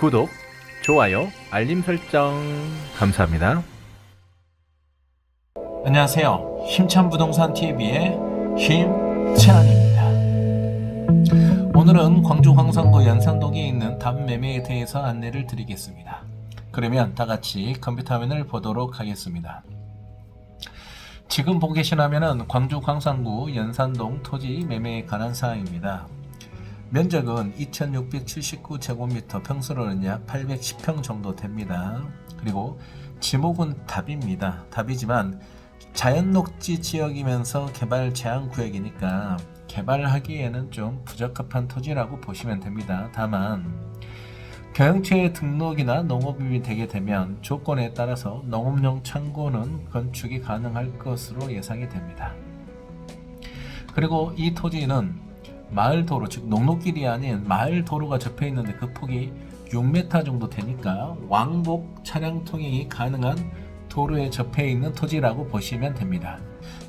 구독, 좋아요, 알림 설정 감사합니다. 안녕하세요. 힘찬 부동산 TV의 힘찬입니다. 오늘은 광주 광산구 연산동에 있는 답 매매에 대해서 안내를 드리겠습니다. 그러면 다 같이 컴퓨터 화면을 보도록 하겠습니다. 지금 보고 계신 화면은 광주 광산구 연산동 토지 매매에 관한 사항입니다. 면적은 2679제곱미터, 평수로는 약 810평 정도 됩니다. 그리고 지목은 답입니다. 답이지만 자연녹지 지역이면서 개발 제한 구역이니까 개발하기에는 좀 부적합한 토지라고 보시면 됩니다. 다만 경영처에 등록이나 농업임이 되게 되면 조건에 따라서 농업용 창고는 건축이 가능할 것으로 예상이 됩니다. 그리고 이 토지는 마을도로, 즉 농로길이 아닌 마을도로가 접해 있는데 그 폭이 6m 정도 되니까 왕복 차량 통행이 가능한 도로에 접해 있는 토지라고 보시면 됩니다.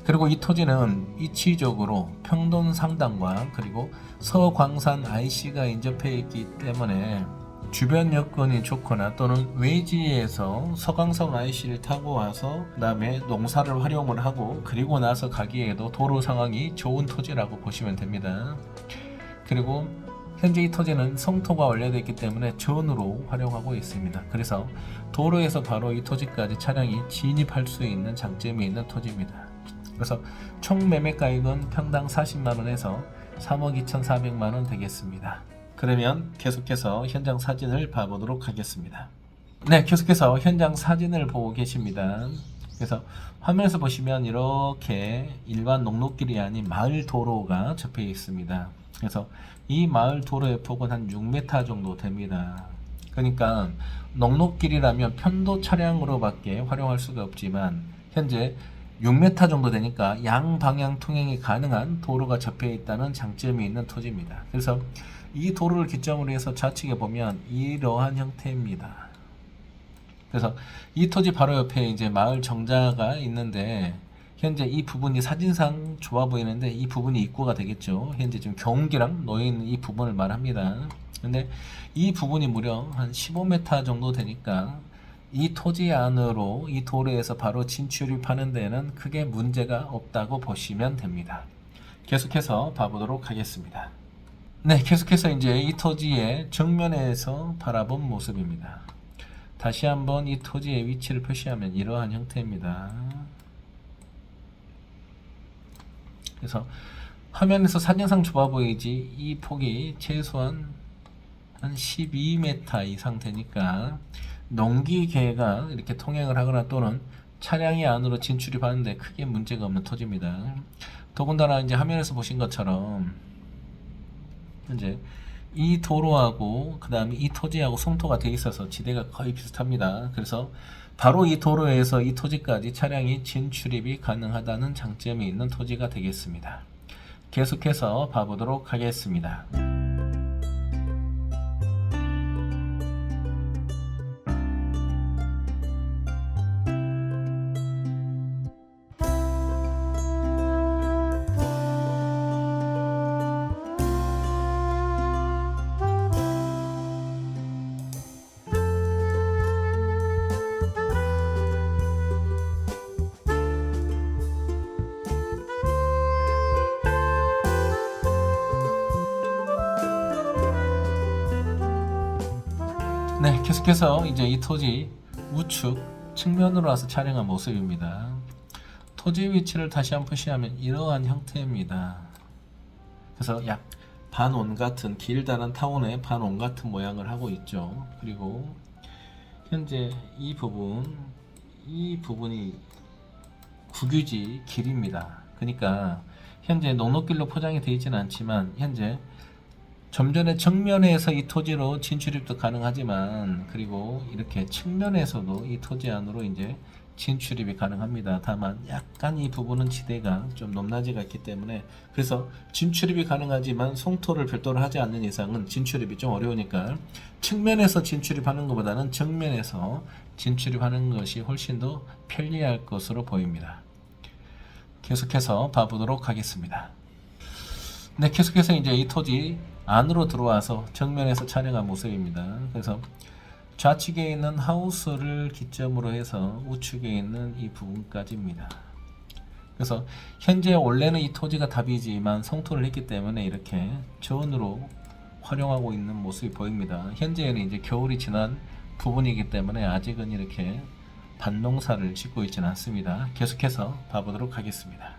그리고 이 토지는 위치적으로 평돈 상당과 그리고 서광산 IC가 인접해 있기 때문에 주변 여건이 좋거나 또는 외지에서 서광산 IC를 타고 와서 그 다음에 농사를 활용을 하고 그리고 나서 가기에도 도로 상황이 좋은 토지라고 보시면 됩니다. 그리고 현재 이 토지는 성토가 완료되어 있기 때문에 전으로 활용하고 있습니다. 그래서 도로에서 바로 이 토지까지 차량이 진입할 수 있는 장점이 있는 토지입니다. 그래서 총 매매가액은 평당 40만원에서 3억 2,400만원 되겠습니다. 그러면 계속해서 현장 사진을 봐보도록 하겠습니다. 네, 계속해서 현장 사진을 보고 계십니다. 그래서 화면에서 보시면 이렇게 일반 농로길이 아닌 마을 도로가 접해 있습니다. 그래서 이 마을 도로의 폭은 한 6m 정도 됩니다. 그러니까 농로길이라면 편도 차량으로밖에 활용할 수가 없지만 현재 6m 정도 되니까 양방향 통행이 가능한 도로가 접해 있다는 장점이 있는 토지입니다. 그래서 이 도로를 기점으로 해서 좌측에 보면 이러한 형태입니다. 그래서 이 토지 바로 옆에 이제 마을 정자가 있는데 현재 이 부분이 사진상 좋아 보이는데 이 부분이 입구가 되겠죠. 현재 지금 경운기랑 놓여 있는 이 부분을 말합니다. 근데 이 부분이 무려 한 15m 정도 되니까 이 토지 안으로 이 도로에서 바로 진출입하는 데는 크게 문제가 없다고 보시면 됩니다. 계속해서 봐보도록 하겠습니다. 네, 계속해서 이제 이 토지의 정면에서 바라본 모습입니다. 다시 한번 이 토지의 위치를 표시하면 이러한 형태입니다. 그래서 화면에서 사진상 좁아 보이지 이 폭이 최소한 한 12m 이상 되니까 농기계가 이렇게 통행을 하거나 또는 차량이 안으로 진출입하는데 크게 문제가 없는 토지입니다. 더군다나 이제 화면에서 보신 것처럼 현재 이 도로하고 그 다음에 이 토지하고 성토가 되어 있어서 지대가 거의 비슷합니다. 그래서 바로 이 도로에서 이 토지까지 차량이 진출입이 가능하다는 장점이 있는 토지가 되겠습니다. 계속해서 봐보도록 하겠습니다. 네, 계속해서 이제 이 토지 우측 측면으로 와서 촬영한 모습입니다. 토지 위치를 다시 한번 표시하면 이러한 형태입니다. 그래서 약 반원 같은 길다란 타원의 반원 같은 모양을 하고 있죠. 그리고 현재 이 부분이 국유지 길입니다. 그러니까 현재 농로길로 포장이 되어 있지는 않지만 현재 좀 전에 정면에서 이 토지로 진출입도 가능하지만 그리고 이렇게 측면에서도 이 토지 안으로 이제 진출입이 가능합니다. 다만 약간 이 부분은 지대가 좀 높낮이가 있기 때문에 그래서 진출입이 가능하지만 송토를 별도로 하지 않는 이상은 진출입이 좀 어려우니까 측면에서 진출입하는 것보다는 정면에서 진출입하는 것이 훨씬 더 편리할 것으로 보입니다. 계속해서 봐보도록 하겠습니다. 네, 계속해서 이제 이 토지 안으로 들어와서 정면에서 촬영한 모습입니다. 그래서 좌측에 있는 하우스를 기점으로 해서 우측에 있는 이 부분까지입니다. 그래서 현재 원래는 이 토지가 답이지만 성토를 했기 때문에 이렇게 전으로 활용하고 있는 모습이 보입니다. 현재는 이제 겨울이 지난 부분이기 때문에 아직은 이렇게 밭농사를 짓고 있지는 않습니다. 계속해서 봐보도록 하겠습니다.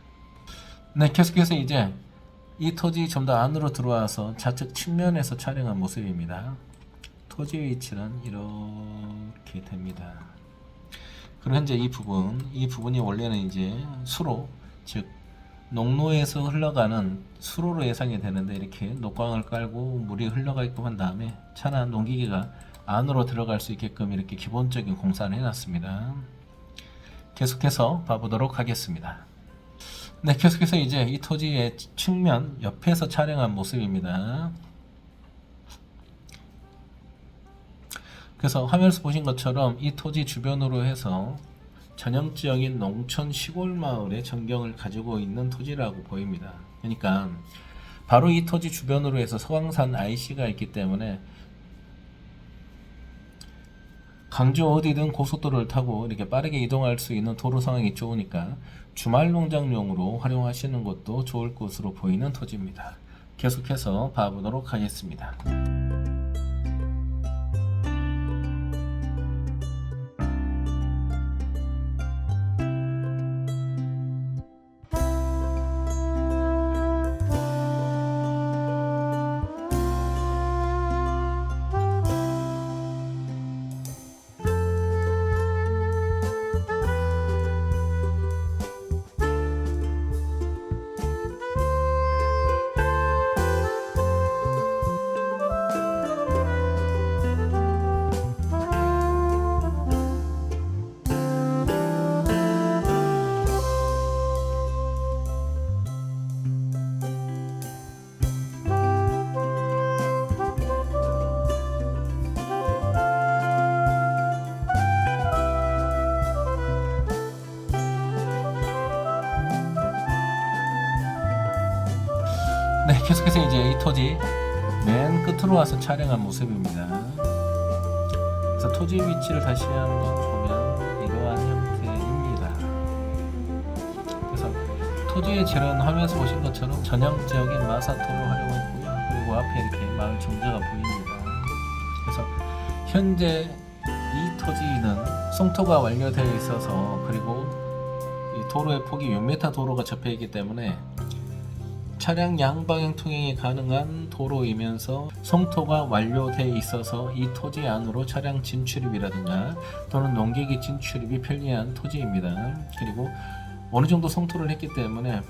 네, 계속해서 이제 이 토지 좀 더 안으로 들어와서 좌측 측면에서 촬영한 모습입니다. 토지 위치는 이렇게 됩니다. 그리고 현재 이 부분이 원래는 이제 수로, 즉 농로에서 흘러가는 수로로 예상이 되는데 이렇게 녹광을 깔고 물이 흘러가게끔 한 다음에 차나 농기계가 안으로 들어갈 수 있게끔 이렇게 기본적인 공사를 해놨습니다. 계속해서 봐보도록 하겠습니다. 네, 계속해서 이제 이 토지의 측면 옆에서 촬영한 모습입니다. 그래서 화면에서 보신 것처럼 이 토지 주변으로 해서 전형적인 농촌 시골 마을의 전경을 가지고 있는 토지라고 보입니다. 그러니까 바로 이 토지 주변으로 해서 서광산 IC가 있기 때문에 광주 어디든 고속도로를 타고 이렇게 빠르게 이동할 수 있는 도로 상황이 좋으니까 주말 농장용으로 활용하시는 것도 좋을 것으로 보이는 토지입니다. 계속해서 봐보도록 하겠습니다. 네, 계속해서 이제 이 토지 맨 끝으로 와서 촬영한 모습입니다. 그래서 토지 위치를 다시 한번 보면 이러한 형태입니다. 그래서 토지의 질은 화면에서 보신 것처럼 전형적인 마사토를 활용했고요. 그리고 앞에 이렇게 마을 정자가 보입니다. 그래서 현재 이 토지는 송토가 완료되어 있어서 그리고 이 도로의 폭이 6m 도로가 접해 있기 때문에 차량 양방향 통행이 가능한 도로이면서 성토가 완료되어 있어서 이 토지 안으로 차량 진출입이라든가 또는 농기계 진출입이 편리한 토지입니다. 그리고 어느 정도 성토를 했기 때문에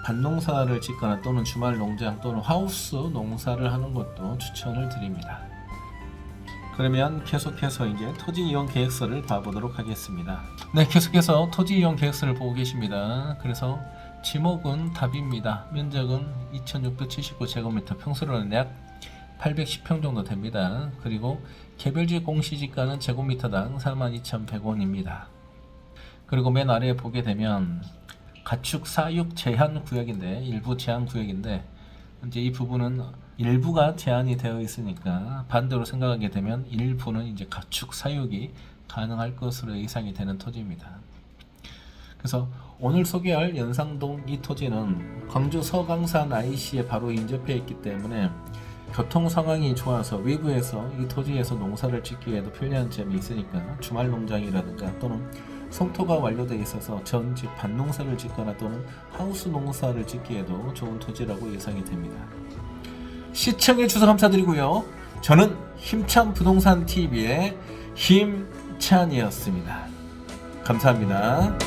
밭농사를 짓거나 또는 주말 농장 또는 하우스 농사를 하는 것도 추천을 드립니다. 그러면 계속해서 이제 토지 이용 계획서를 봐보도록 하겠습니다. 네, 계속해서 토지 이용 계획서를 보고 계십니다. 그래서 지목은 답입니다. 면적은 2679제곱미터, 평수로는 약 810평 정도 됩니다. 그리고 개별지 공시지가는 제곱미터당 42,100원입니다. 그리고 맨 아래에 보게 되면 가축 사육 제한 구역인데, 일부 제한 구역인데 이제 이 부분은 일부가 제한이 되어 있으니까 반대로 생각하게 되면 일부는 이제 가축 사육이 가능할 것으로 예상이 되는 토지입니다. 그래서 오늘 소개할 연상동 이 토지는 광주 서광산 IC에 바로 인접해 있기 때문에 교통 상황이 좋아서 외부에서 이 토지에서 농사를 짓기에도 편리한 점이 있으니까 주말 농장이라든가 또는 성토가 완료되어 있어서 전집 밭농사를 짓거나 또는 하우스 농사를 짓기에도 좋은 토지라고 예상이 됩니다. 시청해 주셔서 감사드리고요. 저는 힘찬 부동산 TV의 힘찬이었습니다. 감사합니다.